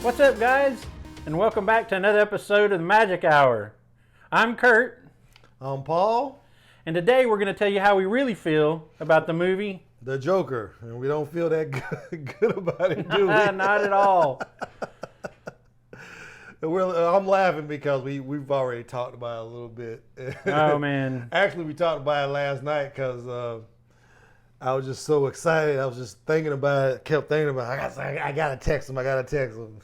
What's up, guys? And welcome back to another episode of the Magic Hour. I'm Curt. I'm Paul. And today we're going to tell you how we really feel about the movie The Joker. And we don't feel that good about it, do we? Not at all. I'm laughing because we've already talked about it a little bit. Oh, man. Actually, we talked about it last night because I was just so excited. I was just thinking about it, kept thinking about it. I got to text him.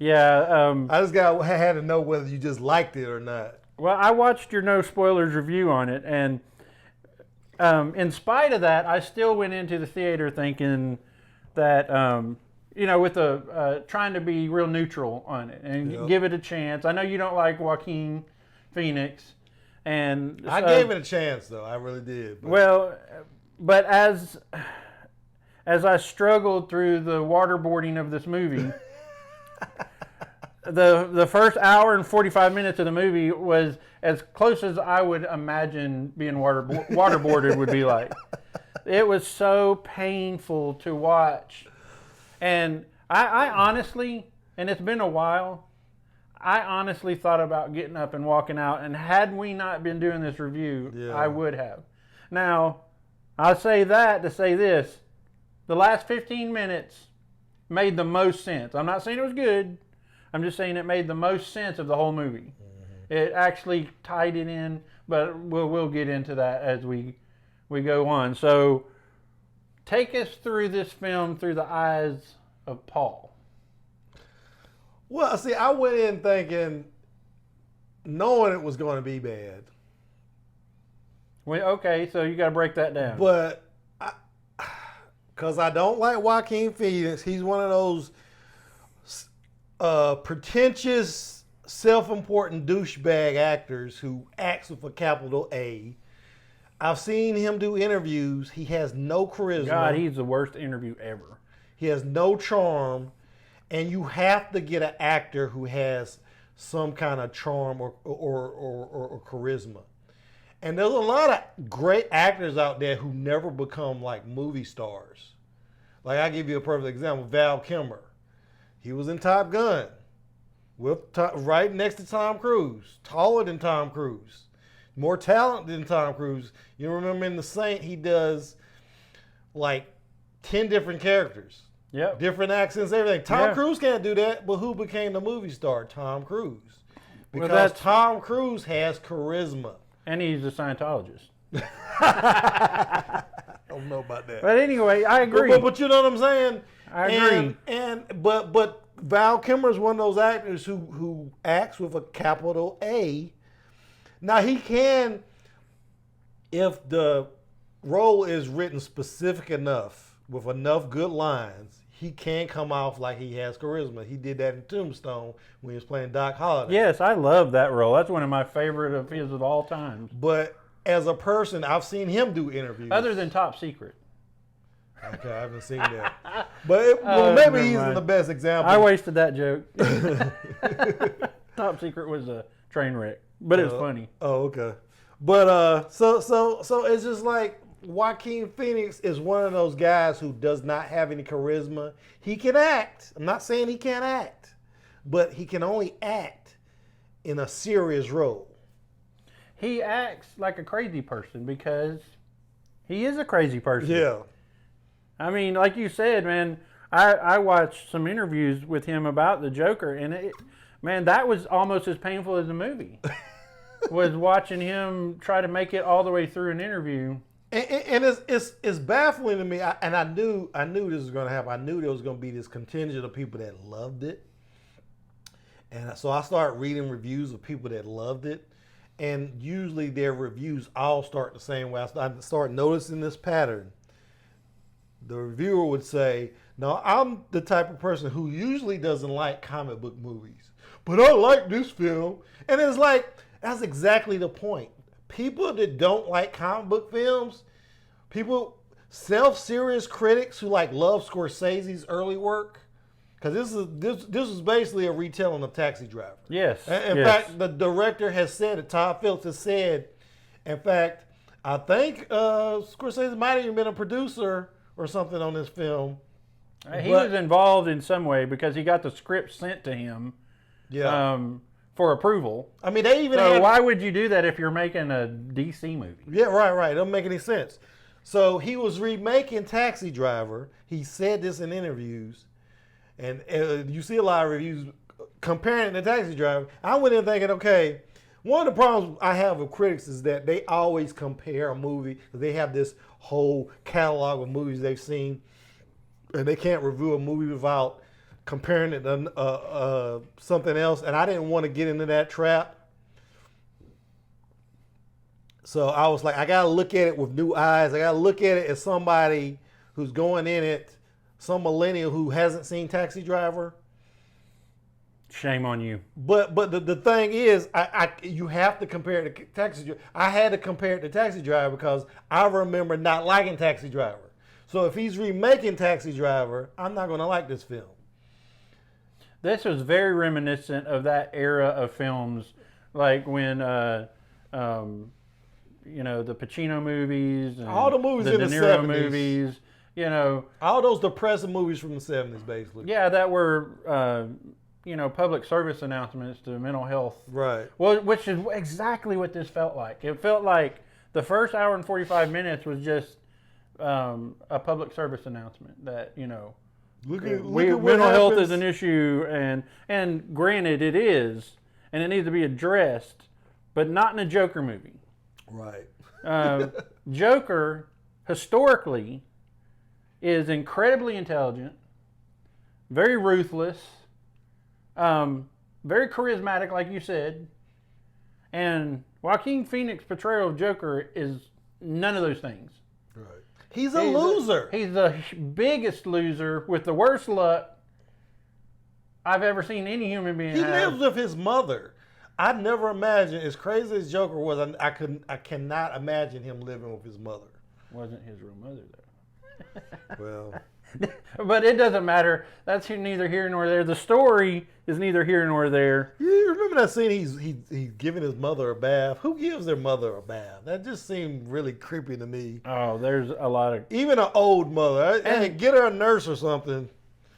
Yeah. I just had to know whether you just liked it or not. Well, I watched your no spoilers review on it, and in spite of that, I still went into the theater thinking that, with trying to be real neutral on it and give it a chance. I know you don't like Joaquin Phoenix, and I gave it a chance, though. I really did. But as I struggled through the waterboarding of this movie. The first hour and 45 minutes of the movie was as close as I would imagine being waterboarded would be like. It was so painful to watch. And I honestly, and it's been a while, I honestly thought about getting up and walking out. And had we not been doing this review, I would have. Now, I'll say that to say this. The last 15 minutes made the most sense. I'm not saying it was good. I'm just saying it made the most sense of the whole movie. Mm-hmm. It actually tied it in, but we'll get into that as we go on. So take us through this film through the eyes of Paul. Well, see, I went in thinking, knowing it was going to be bad. Well, okay, so you got to break that down. But because I don't like Joaquin Phoenix, he's one of those pretentious, self-important douchebag actors who acts with a capital A. I've seen him do interviews. He has no charisma. God, he's the worst interview ever. He has no charm, and you have to get an actor who has some kind of charm or charisma. And there's a lot of great actors out there who never become like movie stars. Like, I'll give you a perfect example, Val Kilmer. He was in Top Gun, right next to Tom Cruise, taller than Tom Cruise, more talented than Tom Cruise. You remember in The Saint, he does like 10 different characters, different accents, everything. Tom Cruise can't do that, but who became the movie star? Tom Cruise. Because Tom Cruise has charisma. And he's a Scientologist. I don't know about that. But anyway, I agree. But you know what I'm saying? I agree. But Val Kilmer is one of those actors who acts with a capital A. Now he can, if the role is written specific enough with enough good lines, he can come off like he has charisma. He did that in Tombstone when he was playing Doc Holliday. Yes, I love that role. That's one of my favorite of his of all time. But as a person, I've seen him do interviews. Other than Top Secret. Okay, I haven't seen that. But maybe he's the best example. I wasted that joke. Top Secret was a train wreck, but it's funny. Oh, okay. But so it's just like Joaquin Phoenix is one of those guys who does not have any charisma. He can act. I'm not saying he can't act, but he can only act in a serious role. He acts like a crazy person because he is a crazy person. Yeah. I mean, like you said, man, I watched some interviews with him about the Joker, and that was almost as painful as the movie. Was watching him try to make it all the way through an interview. And it's baffling to me, and I knew this was going to happen. I knew there was going to be this contingent of people that loved it, and so I started reading reviews of people that loved it, and usually their reviews all start the same way. I started noticing this pattern. The reviewer would say, "Now, I'm the type of person who usually doesn't like comic book movies, but I like this film," and it's like that's exactly the point. People that don't like comic book films, self-serious critics who love Scorsese's early work, because this is basically a retelling of Taxi Driver. Yes. In fact, the director has said it. Todd Phillips has said, in fact, I think Scorsese might have even been a producer or something on this film. He was involved in some way because he got the script sent to him. Yeah. For approval. I mean, they even So why would you do that if you're making a DC movie? Yeah, right. It doesn't make any sense. So he was remaking Taxi Driver. He said this in interviews, and you see a lot of reviews comparing it to Taxi Driver. I went in thinking, okay, one of the problems I have with critics is that they always compare a movie. They have this whole catalog of movies they've seen, and they can't review a movie without comparing it to something else, and I didn't want to get into that trap. So I was like, I got to look at it with new eyes. I got to look at it as somebody who's going in it, some millennial who hasn't seen Taxi Driver. Shame on you. But the thing is, you have to compare it to Taxi Driver. I had to compare it to Taxi Driver because I remember not liking Taxi Driver. So if he's remaking Taxi Driver, I'm not going to like this film. This was very reminiscent of that era of films, like when, the Pacino movies, and all the movies the in De the Niro 70s. movies, all those depressing movies from the 70s, basically. Yeah, that were, public service announcements to mental health. Right. Well, which is exactly what this felt like. It felt like the first hour and 45 minutes was just a public service announcement that, Look at mental health is an issue, and granted it is, and it needs to be addressed, but not in a Joker movie. Right. Joker, historically, is incredibly intelligent, very ruthless, very charismatic, like you said, and Joaquin Phoenix's portrayal of Joker is none of those things. Right. He's a loser. He's the biggest loser with the worst luck I've ever seen any human being have. He lives with his mother. I never imagined, as crazy as Joker was, I cannot imagine him living with his mother. Wasn't his real mother, though. Well. But it doesn't matter. That's neither here nor there. The story is neither here nor there. You remember that scene? He's giving his mother a bath. Who gives their mother a bath? That just seemed really creepy to me. Oh, there's a lot of... Even an old mother. Hey, get her a nurse or something.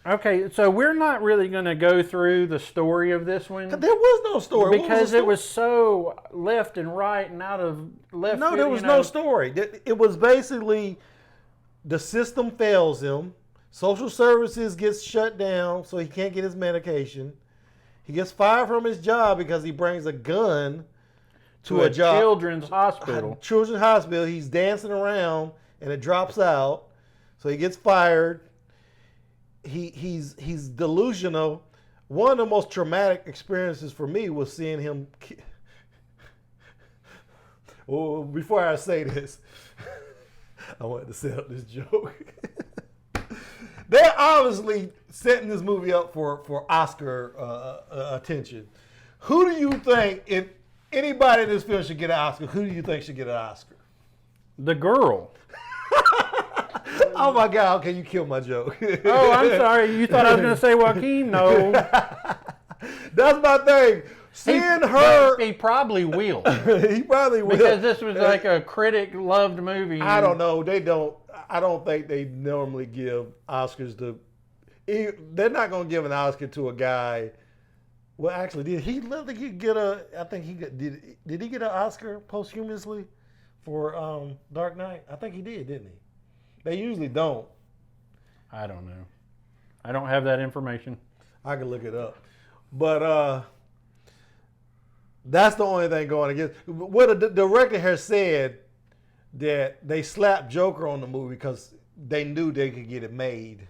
Okay, so we're not really going to go through the story of this one. There was no story. Because it was so left and right and out of left. No, there was no story. It was basically the system fails him. Social services gets shut down, so he can't get his medication. He gets fired from his job because he brings a gun to a job. Children's hospital. Children's hospital. He's dancing around, and it drops out. So he gets fired. He's delusional. One of the most traumatic experiences for me was seeing him. Well, before I say this, I wanted to set up this joke. They're obviously setting this movie up for Oscar attention. Who do you think, if anybody in this film should get an Oscar, who do you think should get an Oscar? The girl. Oh my God, okay, you killed my joke. Oh, I'm sorry. You thought I was going to say Joaquin? No. That's my thing. Seeing her. He probably will. He probably will. Because this was like a critic-loved movie. I don't know. They don't. I don't think they normally give Oscars to. They're not going to give an Oscar to a guy. Well, actually, did he get a? I think he got, did he get an Oscar posthumously for Dark Knight? I think he did, didn't he? They usually don't. I don't know. I don't have that information. I can look it up, but that's the only thing going against. What the director has said that they slapped Joker on the movie because they knew they could get it made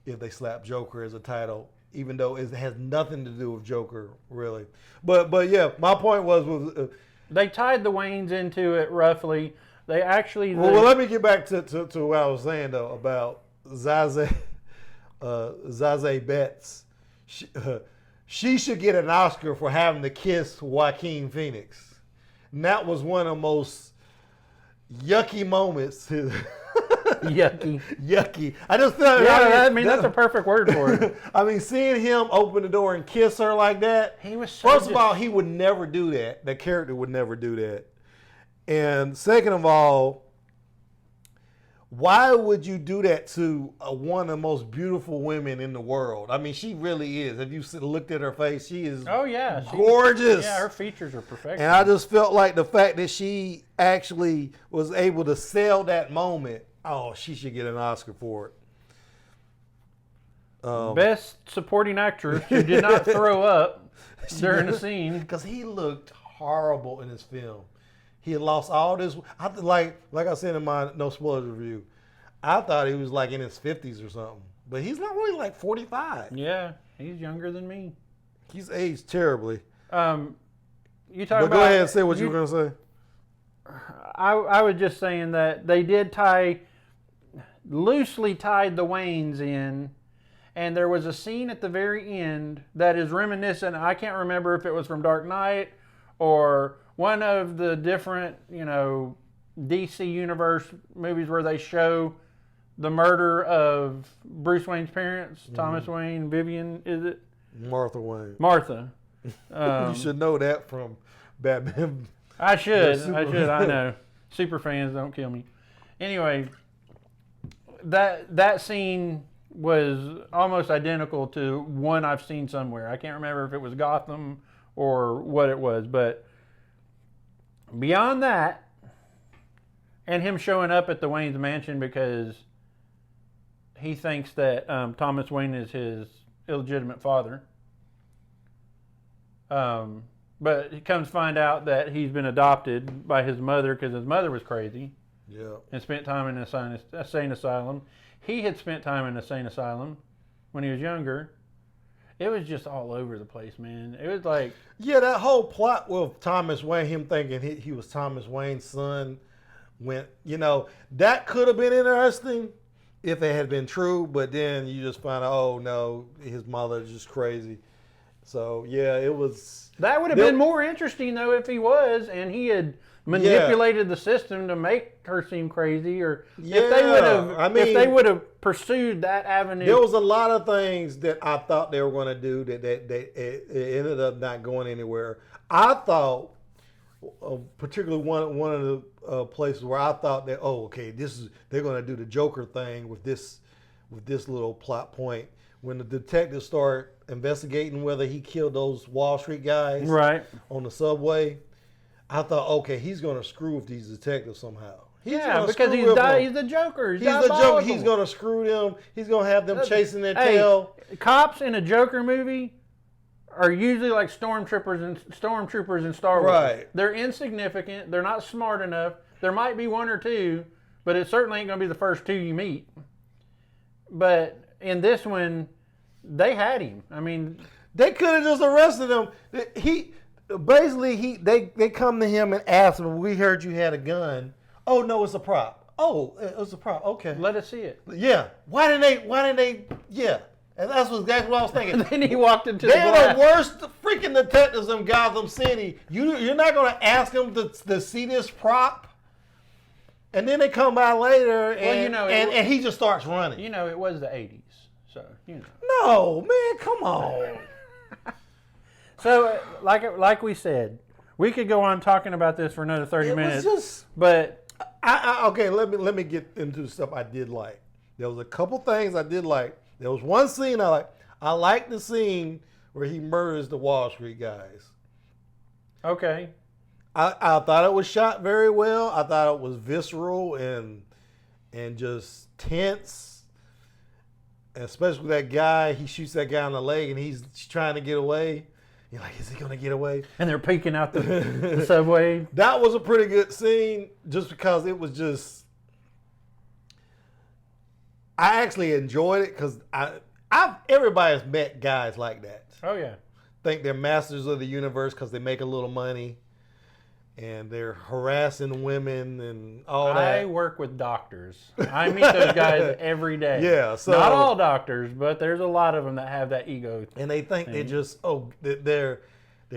if they slapped Joker as a title, even though it has nothing to do with Joker, really. But yeah, my point was they tied the Waynes into it roughly. They actually... Well, let me get back to what I was saying, though, about Zazie Betts. She should get an Oscar for having to kiss Joaquin Phoenix. And that was one of the most yucky moments. Yucky. Yucky. I just thought... Yeah, I mean, that's a perfect word for it. I mean, seeing him open the door and kiss her like that... He was so First of all, he would never do that. The character would never do that. And second of all, why would you do that to one of the most beautiful women in the world? I mean, she really is. If you looked at her face, she is gorgeous. Yeah, her features are perfect. And I just felt like the fact that she actually was able to sell that moment, oh, she should get an Oscar for it. Best supporting actress who did not throw up during the scene. Because he looked horrible in his film. He had lost all this. Like I said in my No Spoilers review, I thought he was like in his 50s or something. But he's not really like 45. Yeah, he's younger than me. He's aged terribly. You talking about? Go ahead and say what you were going to say. I was just saying that they did loosely tied the Waynes in. And there was a scene at the very end that is reminiscent. I can't remember if it was from Dark Knight or one of the different, DC Universe movies where they show the murder of Bruce Wayne's parents, Thomas Wayne, Vivian, is it? Martha Wayne. Martha. You should know that from Batman. I should. I know. Super fans, don't kill me. Anyway, that scene was almost identical to one I've seen somewhere. I can't remember if it was Gotham or what it was, but beyond that, and him showing up at the Wayne's mansion because he thinks that Thomas Wayne is his illegitimate father. But he comes to find out that he's been adopted by his mother because his mother was crazy. Yeah. And spent time in an insane asylum. He had spent time in an insane asylum when he was younger. It was just all over the place, man. It was like... Yeah, that whole plot with Thomas Wayne, him thinking he was Thomas Wayne's son, that could have been interesting if it had been true, but then you just find out, oh, no, his mother's just crazy. So, yeah, it was... That would have been more interesting, though, if he was, and he had manipulated the system to make her seem crazy, or if they would have pursued that avenue. There was a lot of things that I thought they were going to do that it ended up not going anywhere. I thought, particularly one of the places where I thought that, they're going to do the Joker thing with this little plot point. When the detectives start investigating whether he killed those Wall Street guys on the subway, I thought, he's going to screw with these detectives somehow. Because he's the Joker. He's the Joker. He's going to screw them. He's going to have them chasing their tail. Cops in a Joker movie are usually like stormtroopers in Star Wars. Right. They're insignificant. They're not smart enough. There might be one or two, but it certainly ain't going to be the first two you meet. But in this one, they had him. I mean, they could have just arrested him. They come to him and ask him, "We heard you had a gun." Oh no, it's a prop. Oh, it was a prop. Okay, let us see it. Yeah. Why didn't they? Yeah. And that's exactly what I was thinking. And then he walked into They're the worst freaking detectives in Gotham City. You're not going to ask them to see this prop? And then they come by later and he just starts running. It was the 80s. So, No, man, come on. So, like we said, we could go on talking about this for another 30 minutes. But let me get into the stuff I did like. There was a couple things I did like. There was one scene I like. I like the scene where he murders the Wall Street guys. Okay. I thought it was shot very well. I thought it was visceral and just tense. And especially that guy, he shoots that guy in the leg and he's trying to get away. You're like, is he going to get away? And they're peeking out the subway. That was a pretty good scene just because it was just... I actually enjoyed it because everybody has met guys like that. Oh, yeah. Think they're masters of the universe because they make a little money and they're harassing women and all that. I work with doctors. I meet those guys every day. Yeah. So, not all doctors, but there's a lot of them that have that ego. And they think they're just, they're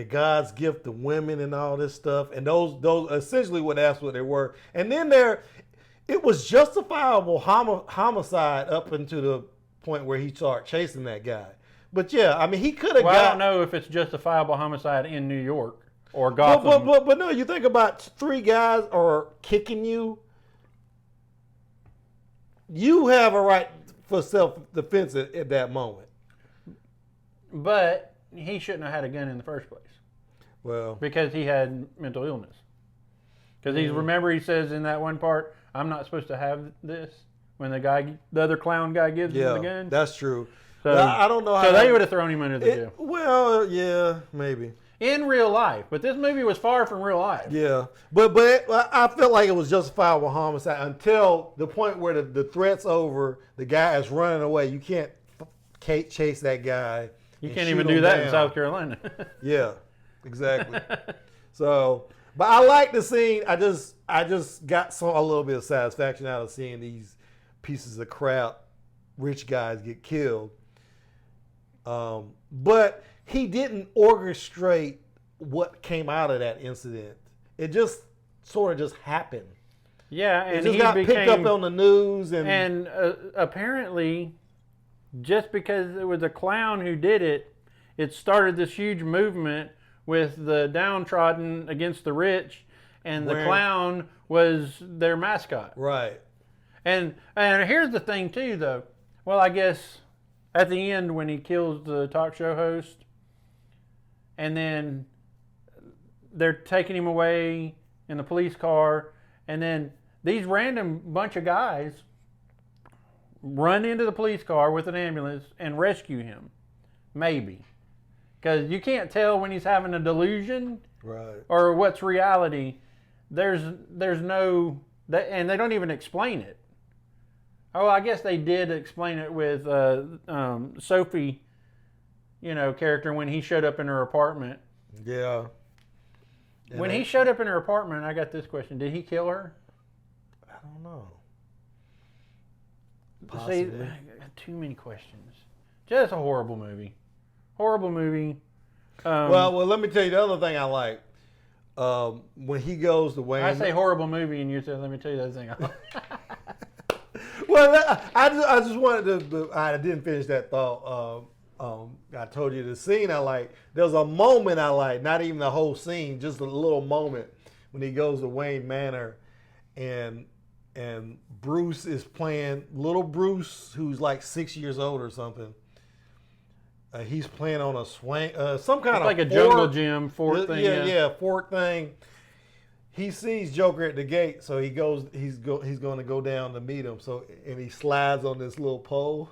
God's gift to women and all this stuff. And those essentially that's what they were. And then it was justifiable homicide up until the point where he started chasing that guy. But yeah, I mean, he could have I don't know if it's justifiable homicide in New York or Gotham. But no, you think about 3 guys are kicking you. you have a right for self-defense at that moment. But he shouldn't have had a gun in the first place. Well, because he had mental illness. Because remember he says in that one part, I'm not supposed to have this, when the other clown guy gives him the gun. That's true. So I don't know how. So they would have thrown him into the jail. Well, yeah, maybe. In real life, but this movie was far from real life. Yeah, but I felt like it was justifiable homicide until the point where the threat's over. The guy is running away. You can't chase that guy. You can't even do that in South Carolina. Yeah, exactly. So, but I like the scene. I just got a little bit of satisfaction out of seeing these pieces of crap, rich guys get killed. But he didn't orchestrate what came out of that incident. It just sort of just happened. Yeah, and it just got picked up on the news, and apparently, just because it was a clown who did it, it started this huge movement with the downtrodden against the rich, and the clown was their mascot. Right. And here's the thing too, though. Well, I guess at the end when he kills the talk show host, and then they're taking him away in the police car, and then these random bunch of guys run into the police car with an ambulance and rescue him. Maybe. Because you can't tell when he's having a delusion or what's reality. There's no... And they don't even explain it. Oh, I guess they did explain it with Sophie, character when he showed up in her apartment. Yeah. When he showed up in her apartment, I got this question. Did he kill her? I don't know. See, too many questions. Just a horrible movie. Horrible movie. Well, let me tell you the other thing I like. When he goes to Wayne... I say horrible movie, and you say, let me tell you the other thing I like. Well, I just wanted to... I didn't finish that thought. I told you the scene I like. There's a moment I like, not even the whole scene, just a little moment when he goes to Wayne Manor and Bruce is playing, little Bruce, who's like 6 years old or something. He's playing on a swing, some kind of like a jungle gym fort thing. Yeah, fort thing. He sees Joker at the gate, so he goes. He's going to go down to meet him. So and he slides on this little pole.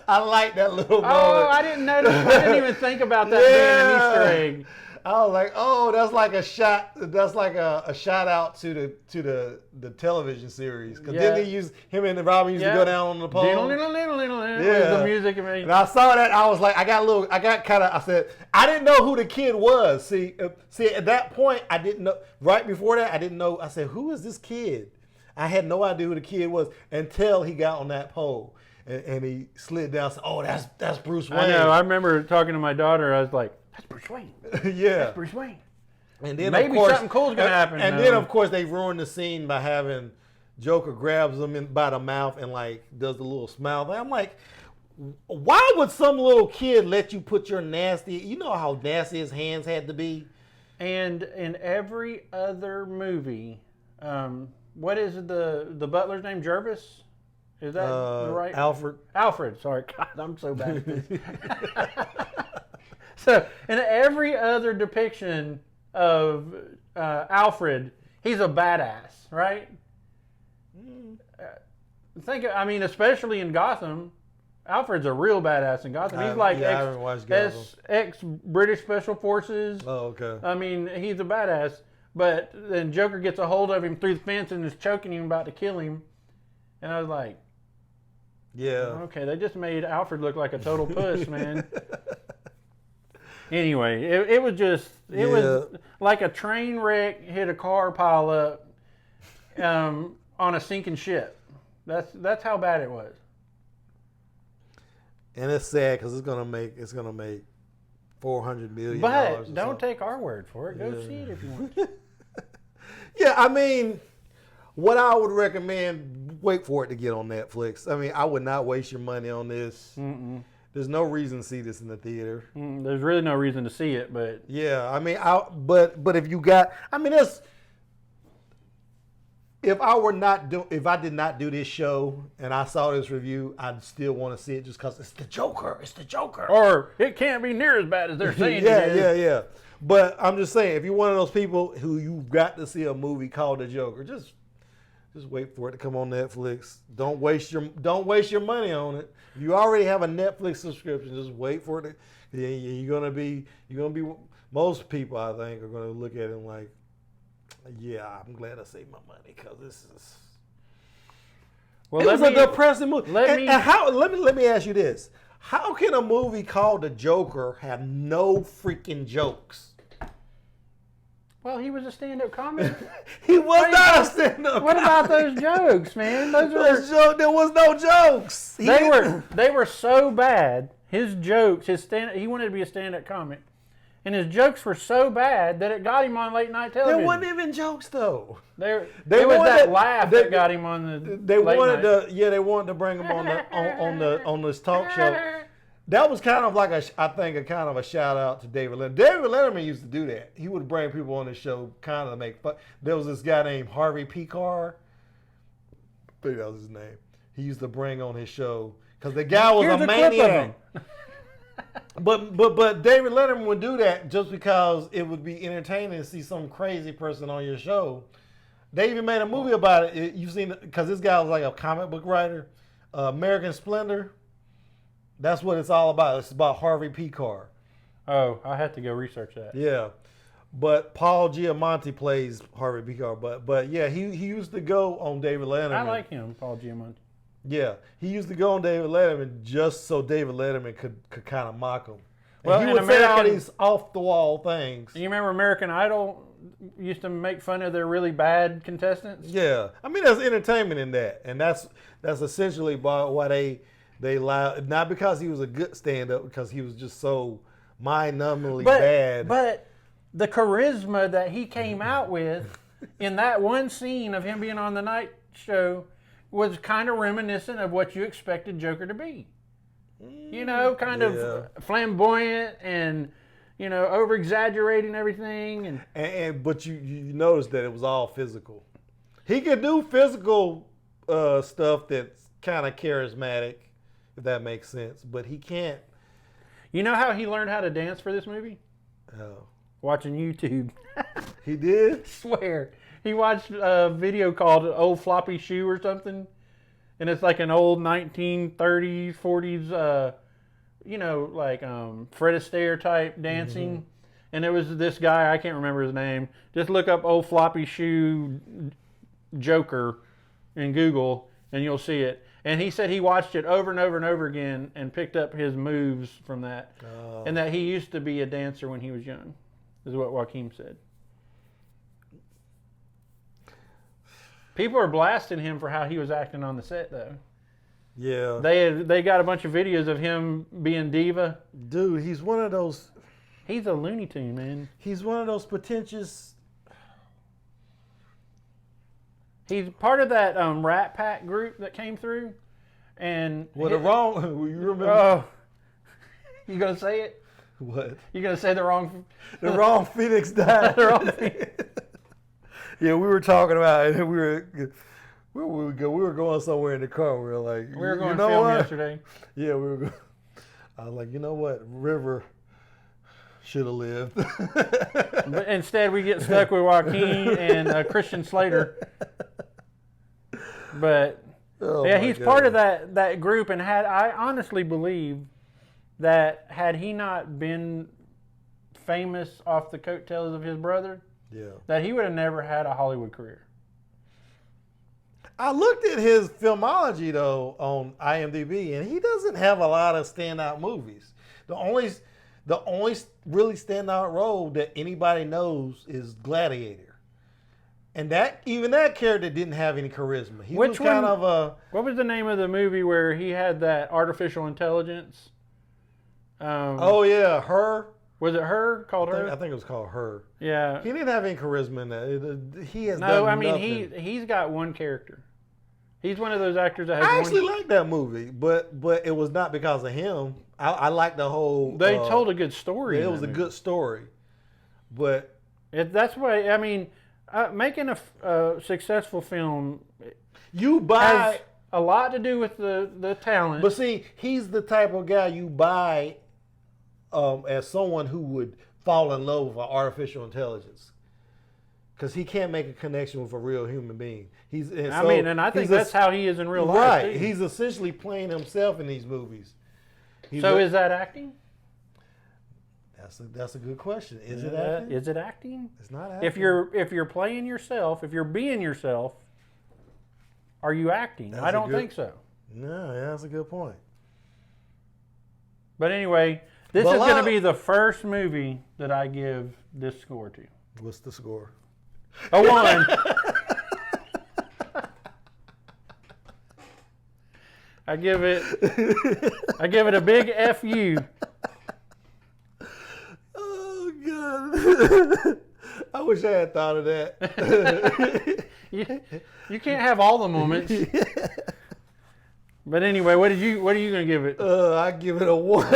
I like that little moment. Oh, I didn't notice. I didn't even think about that being an Easter egg. I was like, oh, that's like a shot. That's like a shout out to the television series. Because didn't he use him and Robin used to go down on the pole? The music. And I saw that. I was like, I said, I didn't know who the kid was. See, at that point, I didn't know. Right before that, I didn't know. I said, who is this kid? I had no idea who the kid was until he got on that pole. And he slid down. Said, oh, that's Bruce Wayne. I know. I remember talking to my daughter. I was like, "That's Bruce Wayne." Yeah, that's Bruce Wayne. And then maybe of course, something cool's gonna happen. And then of course they ruined the scene by having Joker grabs him by the mouth and like does the little smile thing. I'm like, why would some little kid let you put your nasty? You know how nasty his hands had to be. And in every other movie, what is the butler's name? Jervis. Is that right? Alfred. Alfred. Sorry, God, I'm so bad at this. So, in every other depiction of Alfred, he's a badass, right? Especially in Gotham, Alfred's a real badass in Gotham. He's like ex-British Special Forces. Oh, okay. I mean, he's a badass. But then Joker gets a hold of him through the fence and is choking him, about to kill him. And I was like, yeah. Okay, they just made Alfred look like a total puss, man. Anyway, it was like a train wreck hit a car pile up on a sinking ship. That's how bad it was. And it's sad because it's gonna make $400 million. But don't take our word for it. Go see it if you want. Yeah, I mean, what I would recommend, wait for it to get on Netflix. I mean, I would not waste your money on this. Mm-mm. There's no reason to see this in the theater. There's really no reason to see it, but yeah, I mean, but if you got, I mean, if I did not do this show and I saw this review, I'd still want to see it just because it's the Joker. It's the Joker. Or it can't be near as bad as they're saying. Yeah. But I'm just saying, if you're one of those people who you've got to see a movie called The Joker, just wait for it to come on Netflix. Don't waste your money on it. You already have a Netflix subscription. Just wait for it. You're gonna be. Most people, I think, are gonna look at it like, yeah, I'm glad I saved my money because this is. Well, it was a depressing movie. Let me ask you this: how can a movie called The Joker have no freaking jokes? Well, he was a stand-up comic. He was not a stand-up. What about those jokes, man? There was no jokes. They were so bad. His jokes, he wanted to be a stand-up comic, and his jokes were so bad that it got him on late night television. There wasn't even jokes though. It was that laugh that got him on the. They wanted to bring him on this talk show. That was kind of like a kind of a shout out to David Letterman. David Letterman used to do that. He would bring people on the show kind of to make fun. There was this guy named Harvey Picar. I think that was his name. He used to bring on his show because the guy was a maniac. But David Letterman would do that just because it would be entertaining to see some crazy person on your show. They even made a movie about it. You've seen it because this guy was like a comic book writer. American Splendor. That's what it's all about. It's about Harvey Picar. Oh, I had to go research that. Yeah, but Paul Giamatti plays Harvey Picar. But yeah, he used to go on David Letterman. I like him, Paul Giamatti. Yeah, he used to go on David Letterman just so David Letterman could kind of mock him. And well, he would say all these off the wall things. You remember American Idol used to make fun of their really bad contestants? Yeah, I mean there's entertainment in that, and that's essentially why they allowed, not because he was a good stand-up, because he was just so mind-numbingly bad. But the charisma that he came out with in that one scene of him being on the night show was kind of reminiscent of what you expected Joker to be. You know, kind of flamboyant and, you know, over-exaggerating everything. But you noticed that it was all physical. He could do physical stuff that's kind of charismatic, if that makes sense, but he can't. You know how he learned how to dance for this movie? Oh. Watching YouTube. He did? I swear. He watched a video called Old Floppy Shoe or something, and it's like an old 1930s, 40s, you know, like Fred Astaire type dancing. Mm-hmm. And it was this guy, I can't remember his name. Just look up Old Floppy Shoe Joker in Google, and you'll see it. And he said he watched it over and over and over again and picked up his moves from that. Oh. And that he used to be a dancer when he was young, is what Joaquin said. People are blasting him for how he was acting on the set, though. Yeah. They got a bunch of videos of him being diva. Dude, he's one of those... He's a Looney Tune, man. He's one of those pretentious... He's part of that Rat Pack group that came through, and you remember? Oh, you gonna say it? What? You gonna say the wrong Phoenix died? The wrong Phoenix. Yeah, we were talking about it. Where we go? We were going somewhere in the car. We were like, we were going to film yesterday. Yeah, we were. I was like, you know what? River should have lived. But instead, we get stuck with Joaquin and Christian Slater. But yeah, he's part of that group, and I honestly believe that had he not been famous off the coattails of his brother, that he would have never had a Hollywood career. I looked at his filmology though on IMDb, and he doesn't have a lot of standout movies. The only really standout role that anybody knows is Gladiator. And even that character didn't have any charisma. He was kind of a... What was the name of the movie where he had that artificial intelligence? Her. Was it Her? Called Her? I think it was called Her. Yeah. He didn't have any charisma in that. He has nothing. He's got one character. He's one of those actors that has I actually like that movie, but it was not because of him. I like the whole... They told a good story. It was a good story. But... That's why, I mean... Making a successful film You buy, has a lot to do with the talent. but see, he's the type of guy you buy as someone who would fall in love with artificial intelligence. Because he can't make a connection with a real human being. And I think that's how he is in real life. Right. Too. He's essentially playing himself in these movies. Is that acting? That's a good question. Is it acting? Is it acting? It's not acting. If you're playing yourself, if you're being yourself, are you acting? I don't think so. No, yeah, that's a good point. But anyway, this is going to be the first movie that I give this score to. What's the score? A 1. I give it a big FU. Oh God! I wish I had thought of that. You can't have all the moments. But anyway, what are you going to give it? I give it a 1.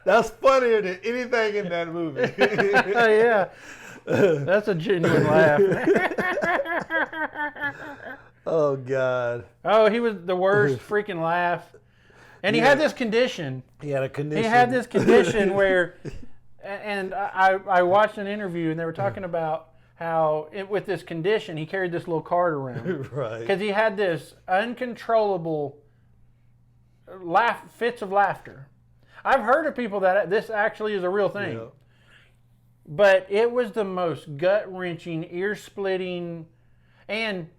That's funnier than anything in that movie. Yeah. That's a genuine laugh. Oh God. Oh, he was the worst freaking laugh. And he had this condition. He had a condition. He had this condition where, and I watched an interview and they were talking about how with this condition he carried this little card around. Right. Because he had this uncontrollable fits of laughter. I've heard of people that this actually is a real thing. Yeah. But it was the most gut-wrenching, ear-splitting, and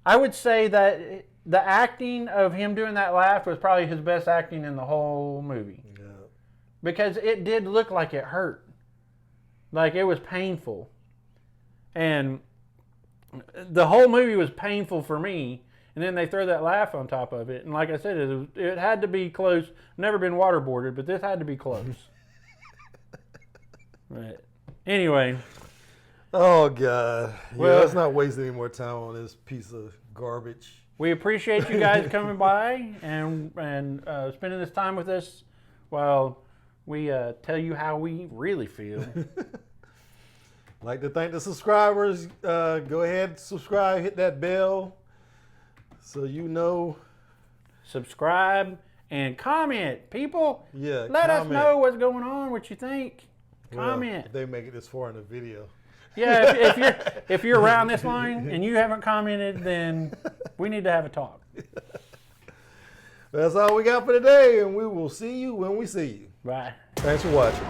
I would say that the acting of him doing that laugh was probably his best acting in the whole movie. Yeah. Because it did look like it hurt. Like it was painful. And the whole movie was painful for me. And then they throw that laugh on top of it. And like I said, it had to be close. Never been waterboarded, but this had to be close. Right. Anyway. Oh God. Well, let's not waste any more time on this piece of garbage. We appreciate you guys coming by and spending this time with us while we tell you how we really feel. Like to thank the subscribers. Go ahead, subscribe, hit that bell so you know. Subscribe and comment, people. Yeah, let us know what's going on, what you think. Comment. Well, they make it this far in the video. Yeah, if you're around this line and you haven't commented, then we need to have a talk. That's all we got for today, and we will see you when we see you. Bye. Thanks for watching.